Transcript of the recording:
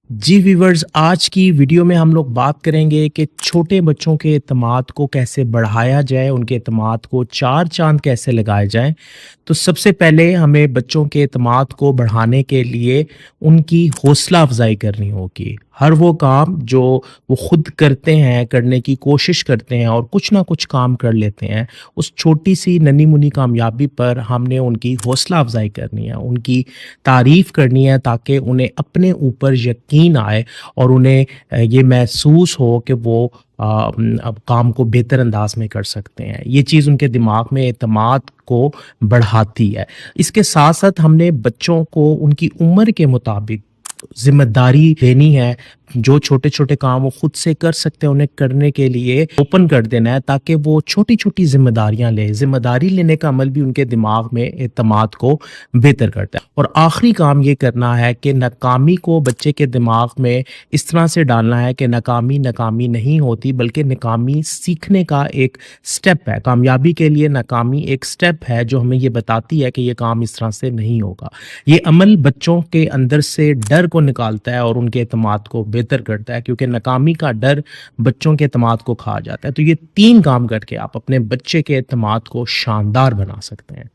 जी viewers, आज की video में हम लोग बात करेंगे कि छोटे बच्चों के एतमाद को कैसे बढ़ाया जाए, उनके एतमाद को चार चाँद कैसे लगाए जाएँ। तो सबसे पहले हमें बच्चों के एतमाद को बढ़ाने के लिए उनकी हौसला अफ़ज़ाई करनी होगी। हर वो काम जो वो खुद करते हैं, करने की कोशिश करते हैं और कुछ ना कुछ काम कर लेते हैं, उस छोटी-सी नन्ही-मुन्नी कामयाबी पर हमने उनकी हौसला अफ़ज़ाई करनी है, उनकी तारीफ़ करनी है ताकि उन्हें अपने ऊपर यकीन आए और उन्हें ये महसूस हो कि वो अब काम को बेहतर अंदाज में कर सकते हैं। ये चीज़ उनके दिमाग में एतमाद को बढ़ाती है। इसके साथ-साथ हमने बच्चों को उनकी उम्र के मुताबिक ज़िम्मेदारी देनी है। जो छोटे-छोटे काम वो खुद से कर सकते हैं, उन्हें करने के लिए ओपन कर देना है ताकि वो छोटी-छोटी ज़िम्मेदारियाँ लें। ज़िम्मेदारी लेने का अमल भी उनके दिमाग में एतमाद को बेहतर करता है। और आखिरी काम ये करना है कि नाकामी को बच्चे के दिमाग में इस तरह से डालना है कि नाकामी नाकामी नहीं होती, बल्कि नाकामी सीखने का एक स्टेप है। कामयाबी के लिए नाकामी एक स्टेप है जो हमें ये बताती है कि ये काम इस तरह से नहीं होगा। ये अमल बच्चों के अंदर से डर को निकालता है और उनके एतमाद को बेहतर करता है, क्योंकि नाकामी का डर बच्चों के एतमाद को खा जाता है। तो ये 3 काम करके आप अपने बच्चे के एतमाद को शानदार बना सकते हैं।